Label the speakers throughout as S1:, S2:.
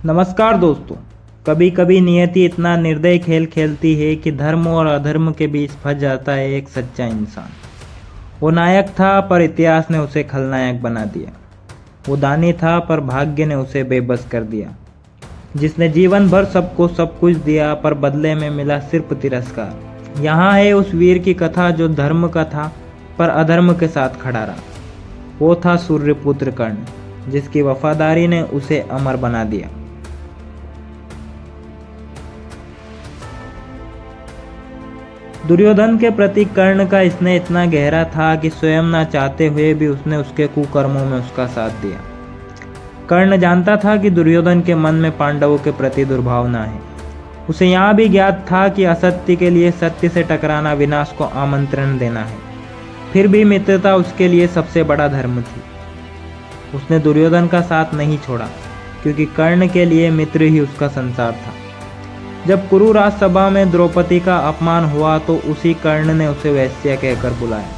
S1: नमस्कार दोस्तों। कभी कभी नियति इतना निर्दयी खेल खेलती है कि धर्म और अधर्म के बीच फंस जाता है एक सच्चा इंसान। वो नायक था पर इतिहास ने उसे खलनायक बना दिया। वो दानी था पर भाग्य ने उसे बेबस कर दिया। जिसने जीवन भर सबको सब कुछ दिया पर बदले में मिला सिर्फ तिरस्कार। यहाँ है उस वीर की कथा जो धर्म का था पर अधर्म के साथ खड़ा रहा। वो था सूर्यपुत्र कर्ण, जिसकी वफादारी ने उसे अमर बना दिया। दुर्योधन के प्रति कर्ण का स्नेह इतना गहरा था कि स्वयं ना चाहते हुए भी उसने उसके कुकर्मों में उसका साथ दिया। कर्ण जानता था कि दुर्योधन के मन में पांडवों के प्रति दुर्भावना है। उसे यहाँ भी ज्ञात था कि असत्य के लिए सत्य से टकराना विनाश को आमंत्रण देना है। फिर भी मित्रता उसके लिए सबसे बड़ा धर्म थी। उसने दुर्योधन का साथ नहीं छोड़ा, क्योंकि कर्ण के लिए मित्र ही उसका संसार था। जब कुरु राजसभा में द्रौपदी का अपमान हुआ तो उसी कर्ण ने उसे वैश्य कहकर बुलाया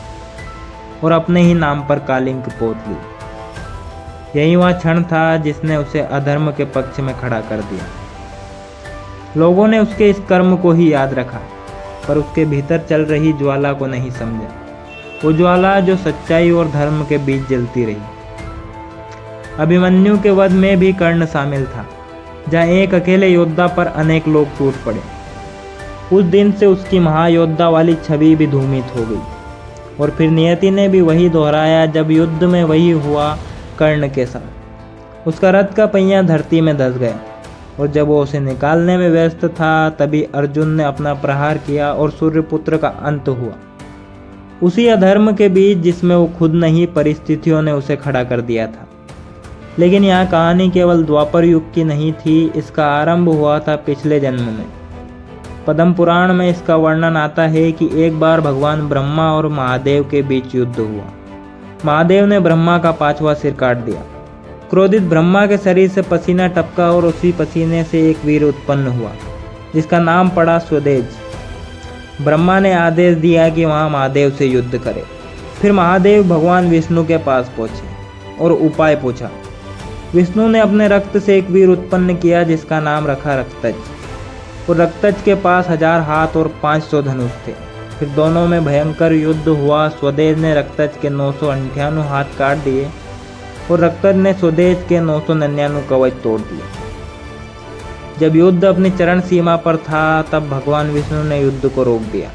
S1: और अपने ही नाम पर कालिंक पोत ली। यही वह क्षण था जिसने उसे अधर्म के पक्ष में खड़ा कर दिया। लोगों ने उसके इस कर्म को ही याद रखा, पर उसके भीतर चल रही ज्वाला को नहीं समझा। वो ज्वाला जो सच्चाई और धर्म के बीच जलती रही। अभिमन्यु के वध में भी कर्ण शामिल था, जहाँ एक अकेले योद्धा पर अनेक लोग टूट पड़े। उस दिन से उसकी महायोद्धा वाली छवि भी धूमित हो गई। और फिर नियति ने भी वही दोहराया जब युद्ध में वही हुआ कर्ण के साथ। उसका रथ का पहिया धरती में धंस गया और जब वो उसे निकालने में व्यस्त था तभी अर्जुन ने अपना प्रहार किया और सूर्यपुत्र का अंत हुआ। उसी अधर्म के बीच जिसमें वो खुद नहीं, परिस्थितियों ने उसे खड़ा कर दिया था। लेकिन यह कहानी केवल द्वापर युग की नहीं थी। इसका आरंभ हुआ था पिछले जन्म में। पद्म पुराण में इसका वर्णन आता है कि एक बार भगवान ब्रह्मा और महादेव के बीच युद्ध हुआ। महादेव ने ब्रह्मा का 5वां सिर काट दिया। क्रोधित ब्रह्मा के शरीर से पसीना टपका और उसी पसीने से एक वीर उत्पन्न हुआ, जिसका नाम पड़ा स्वदेज। ब्रह्मा ने आदेश दिया कि वहाँ महादेव से युद्ध करे। फिर महादेव भगवान विष्णु के पास पहुंचे और उपाय पूछा। विष्णु ने अपने रक्त से एक वीर उत्पन्न किया जिसका नाम रखा रक्तज। और रक्तज के पास 1000 हाथ और 500 धनुष थे। फिर दोनों में भयंकर युद्ध हुआ। स्वदेज ने रक्तज के 998 हाथ काट दिए और रक्तज ने स्वदेज के 999 कवच तोड़ दिए। जब युद्ध अपनी चरण सीमा पर था तब भगवान विष्णु ने युद्ध को रोक दिया।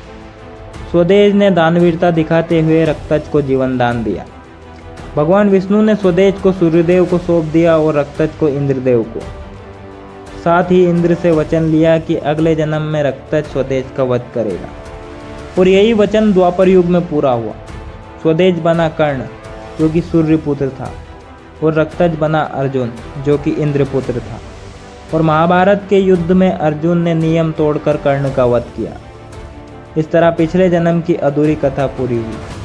S1: स्वदेज ने दानवीरता दिखाते हुए रक्तज को जीवन दान दिया। भगवान विष्णु ने स्वदेज को सूर्यदेव को सौंप दिया और रक्तज को इंद्रदेव को। साथ ही इंद्र से वचन लिया कि अगले जन्म में रक्तज स्वदेज का वध करेगा। और यही वचन द्वापर युग में पूरा हुआ। स्वदेज बना कर्ण, जो कि सूर्यपुत्र था, और रक्तज बना अर्जुन, जो कि इंद्रपुत्र था। और महाभारत के युद्ध में अर्जुन ने नियम तोड़कर कर्ण का वध किया। इस तरह पिछले जन्म की अधूरी कथा पूरी हुई।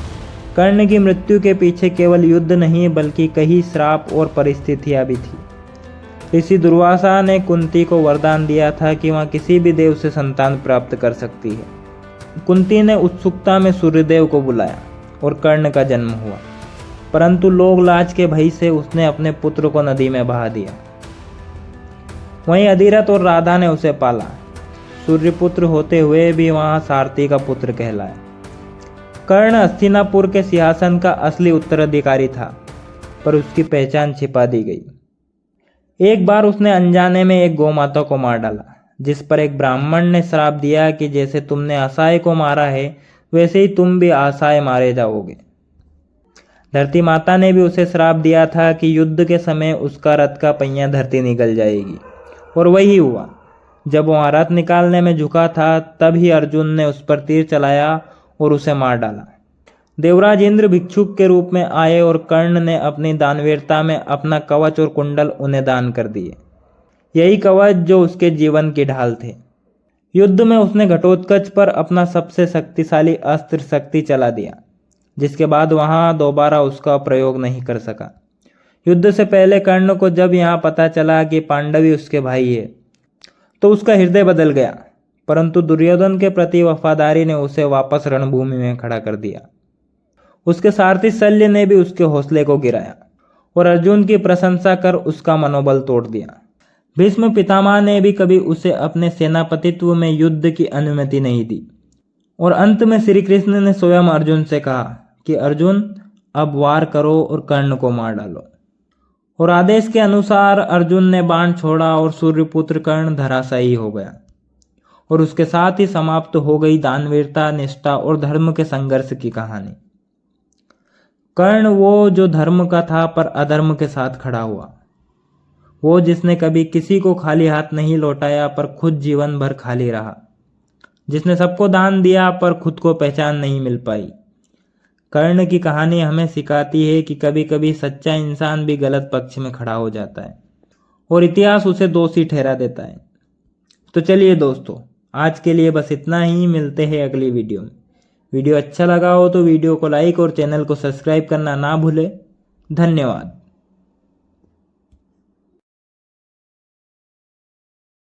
S1: कर्ण की मृत्यु के पीछे केवल युद्ध नहीं बल्कि कई श्राप और परिस्थितियां भी थी। ऋषि दुर्वासा ने कुंती को वरदान दिया था कि वह किसी भी देव से संतान प्राप्त कर सकती है। कुंती ने उत्सुकता में सूर्यदेव को बुलाया और कर्ण का जन्म हुआ, परंतु लोग लाज के भय से उसने अपने पुत्र को नदी में बहा दिया। वहीं अधिरथ और राधा ने उसे पाला। सूर्यपुत्र होते हुए भी वहां सारथी का पुत्र कहलाया। कर्ण हस्तिनापुर के सिंहासन का असली उत्तराधिकारी था, पर उसकी पहचान छिपा दी गई। एक बार उसने अनजाने में एक गौमाता को मार डाला, जिस पर एक ब्राह्मण ने श्राप दिया कि जैसे तुमने असहाय को मारा है वैसे ही तुम भी असहाय मारे जाओगे। धरती माता ने भी उसे श्राप दिया था कि युद्ध के समय उसका रथ का पहिया धरती निकल जाएगी। और वही हुआ। जब वह रथ निकालने में झुका था तभी अर्जुन ने उस पर तीर चलाया और उसे मार डाला। देवराज इंद्र भिक्षुक के रूप में आए और कर्ण ने अपनी दानवीरता में अपना कवच और कुंडल उन्हें दान कर दिए। यही कवच जो उसके जीवन की ढाल थे। युद्ध में उसने घटोत्कच पर अपना सबसे शक्तिशाली अस्त्र शक्ति चला दिया, जिसके बाद वहां दोबारा उसका प्रयोग नहीं कर सका। युद्ध से पहले कर्ण को जब यहाँ पता चला कि पांडवी उसके भाई है तो उसका हृदय बदल गया, परंतु दुर्योधन के प्रति वफादारी ने उसे वापस रणभूमि में खड़ा कर दिया। उसके सारथी शल्य ने भी उसके हौसले को गिराया और अर्जुन की प्रशंसा कर उसका मनोबल तोड़ दिया। भीष्म पितामह ने भी कभी उसे अपने सेनापतित्व में युद्ध की अनुमति नहीं दी और अंत में श्री कृष्ण ने स्वयं अर्जुन से कहा कि अर्जुन अब वार करो और कर्ण को मार डालो। और आदेश के अनुसार अर्जुन ने बाण छोड़ा और सूर्यपुत्र कर्ण धराशायी हो गया और उसके साथ ही समाप्त हो गई दानवीरता, निष्ठा और धर्म के संघर्ष की कहानी। कर्ण वो जो धर्म का था पर अधर्म के साथ खड़ा हुआ, वो जिसने कभी किसी को खाली हाथ नहीं लौटाया पर खुद जीवन भर खाली रहा, जिसने सबको दान दिया पर खुद को पहचान नहीं मिल पाई। कर्ण की कहानी हमें सिखाती है कि कभी कभी सच्चा इंसान भी गलत पक्ष में खड़ा हो जाता है और इतिहास उसे दोषी ठहरा देता है। तो चलिए दोस्तों, आज के लिए बस इतना ही। मिलते हैं अगली वीडियो में। वीडियो अच्छा लगा हो तो वीडियो को लाइक और चैनल को सब्सक्राइब करना ना भूलें। धन्यवाद।